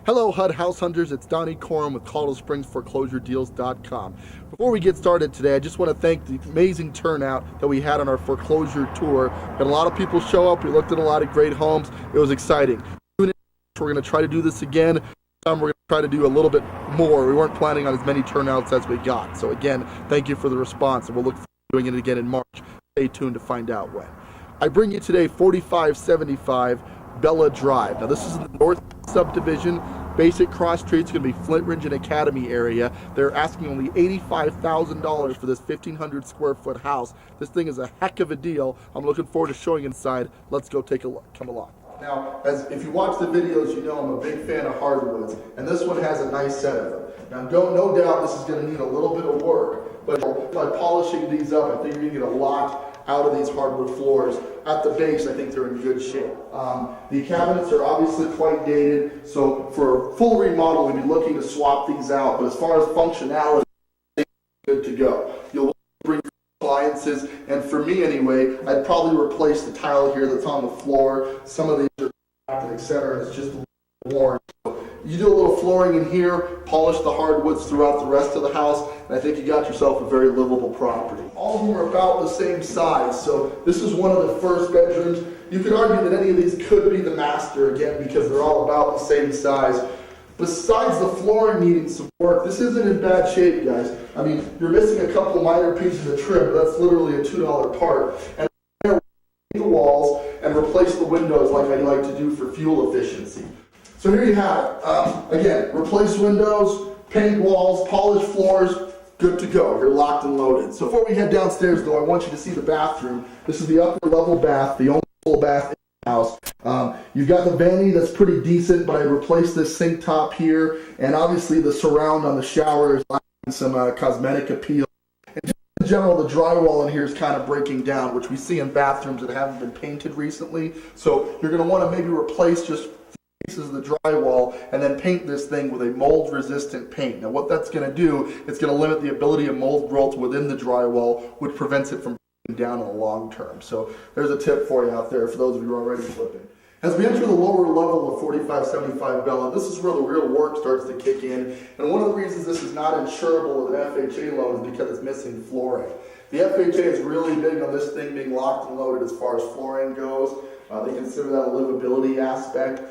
Hello HUD house hunters, it's Donnie Corum with Colorado Springs ForeclosureDeals.com. Before we get started today, I just want to thank the amazing turnout that we had on our foreclosure tour. Had a lot of people show up, we looked at a lot of great homes, it was exciting. We're going to try to do this again. We're going to try to do a little bit more. We weren't planning on as many turnouts as we got. So again, thank you for the response, and we'll look forward to doing it again in March. Stay tuned to find out when. I bring you today 4575 Bella Drive. Now this is in the North Subdivision. Basic cross streets, going to be Flint Ridge and Academy area. They're asking only $85,000 for this 1,500 square foot house. This thing is a heck of a deal. I'm looking forward to showing inside. Let's go take a look. Come along. Now, if you watch the videos, you know I'm a big fan of hardwoods, and this one has a nice set of them. Now, no doubt this is going to need a little bit of work, but by polishing these up, I think you're going to get a lot out of these hardwood floors. At the base, I think they're in good shape. The cabinets are obviously quite dated, so for a full remodel, we'd be looking to swap these out, but as far as functionality, they're good to go. You'll bring appliances, and for me anyway, I'd probably replace the tile here that's on the floor. Some of these are cracked, etc. It's just worn. You do a little flooring in here, polish the hardwoods throughout the rest of the house, and I think you got yourself a very livable property. All of them are about the same size, so this is one of the first bedrooms. You could argue that any of these could be the master, again, because they're all about the same size. Besides the flooring needing some work, this isn't in bad shape, guys. I mean, you're missing a couple minor pieces of trim, but that's literally a $2 part. And the walls and replace the windows like I like to do for fuel efficiency. So here you have it. Again, replace windows, paint walls, polish floors, good to go. You're locked and loaded. So before we head downstairs, though, I want you to see the bathroom. This is the upper level bath, the only full bath in the house. You've got the vanity that's pretty decent, but I replaced this sink top here, and obviously the surround on the shower is lacking some cosmetic appeal. And in general, the drywall in here is kind of breaking down, which we see in bathrooms that haven't been painted recently. So you're going to want to maybe replace just pieces of the drywall and then paint this thing with a mold resistant paint. Now what that's going to do, it's going to limit the ability of mold growth within the drywall, which prevents it from breaking down in the long term. So there's a tip for you out there for those of you who are already flipping. As we enter the lower level of 4575 Bella, this is where the real work starts to kick in. And one of the reasons this is not insurable with an FHA loan is because it's missing flooring. The FHA is really big on this thing being locked and loaded as far as flooring goes. They consider that a livability aspect.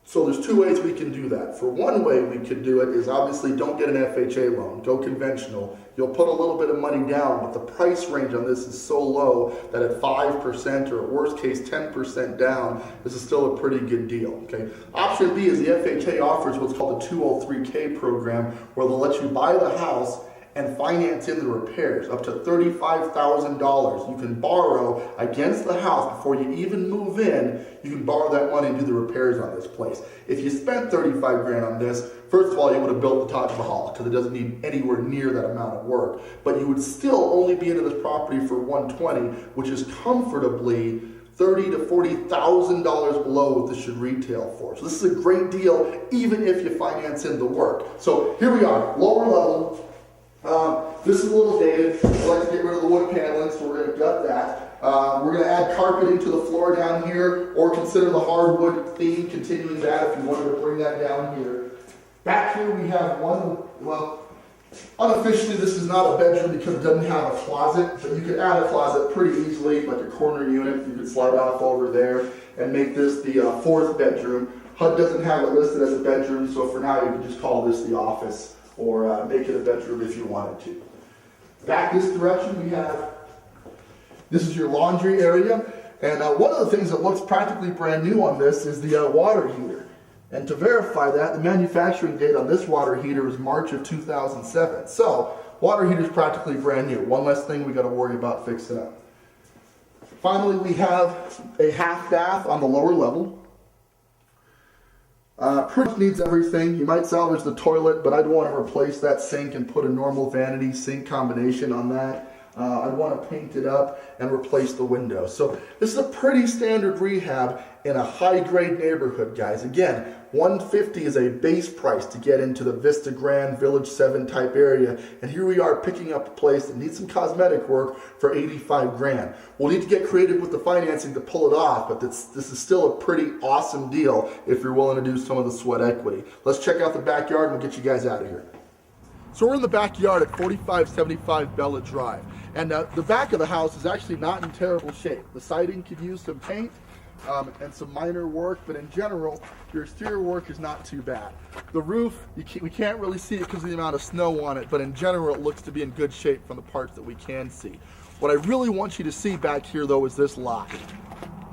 So there's two ways we can do that. For one way we could do it is obviously don't get an FHA loan, go conventional. You'll put a little bit of money down, but the price range on this is so low that at 5% or at worst case 10% down, this is still a pretty good deal. Okay. Option B is the FHA offers what's called a 203K program, where they'll let you buy the house and finance in the repairs up to $35,000. You can borrow against the house before you even move in. You can borrow that money and do the repairs on this place. If you spent 35 grand on this, first of all, you would have built the Taj Mahal because it doesn't need anywhere near that amount of work. But you would still only be into this property for 120, which is comfortably $30,000 to $40,000 below what this should retail for. So this is a great deal, even if you finance in the work. So here we are, lower level. This is a little dated. I'd like to get rid of the wood paneling, so we're going to gut that. We're going to add carpeting to the floor down here, or consider the hardwood theme, continuing that if you wanted to bring that down here. Back here we have one, well, unofficially this is not a bedroom because it doesn't have a closet, but you could add a closet pretty easily, like a corner unit. You could slide off over there and make this the fourth bedroom. HUD doesn't have it listed as a bedroom, so for now you can just call this the office, or make it a bedroom if you wanted to. Back this direction we have, this is your laundry area, and one of the things that looks practically brand new on this is the water heater. And to verify that, the manufacturing date on this water heater is March of 2007. So, water heater is practically brand new. One less thing we got to worry about fixing up. Finally, we have a half bath on the lower level. Pretty much needs everything. You might salvage the toilet, but I'd want to replace that sink and put a normal vanity sink combination on that. I'd want to paint it up and replace the window. So this is a pretty standard rehab in a high-grade neighborhood, guys. Again, $150 is a base price to get into the Vista Grand Village 7 type area, and here we are picking up a place that needs some cosmetic work for $85 grand. We'll need to get creative with the financing to pull it off, but this is still a pretty awesome deal if you're willing to do some of the sweat equity. Let's check out the backyard and we'll get you guys out of here. So we're in the backyard at 4575 Bella Drive, and the back of the house is actually not in terrible shape. The siding could use some paint and some minor work, but in general, your exterior work is not too bad. The roof, we can't really see it because of the amount of snow on it, but in general, it looks to be in good shape from the parts that we can see. What I really want you to see back here, though, is this lot.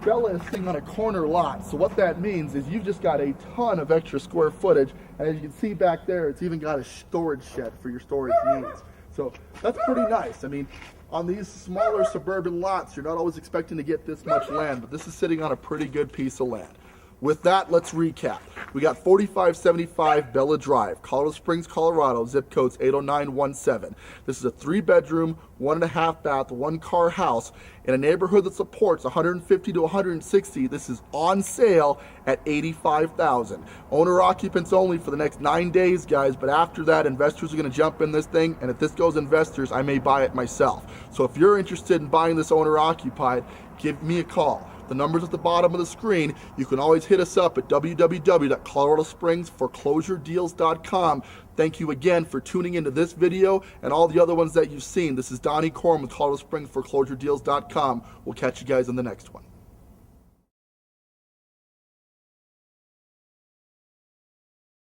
Bella is sitting on a corner lot, so what that means is you've just got a ton of extra square footage, and as you can see back there, it's even got a storage shed for your storage needs. So that's pretty nice. I mean, on these smaller suburban lots, you're not always expecting to get this much land, but this is sitting on a pretty good piece of land. With that, let's recap. We got 4575 Bella Drive, Colorado Springs, Colorado, zip codes 80917. This is a 3-bedroom, 1.5 bath, 1-car house in a neighborhood that supports 150 to 160. This is on sale at $85,000. Owner occupants only for the next 9 days, guys, but after that, investors are going to jump in this thing, and if this goes investors, I may buy it myself. So if you're interested in buying this owner occupied, give me a call. The number's at the bottom of the screen. You can always hit us up at www.coloradospringsforeclosuredeals.com. Thank you again for tuning into this video and all the other ones that you've seen. This is Donnie Corm with coloradospringsforeclosuredeals.com. We'll catch you guys in the next one.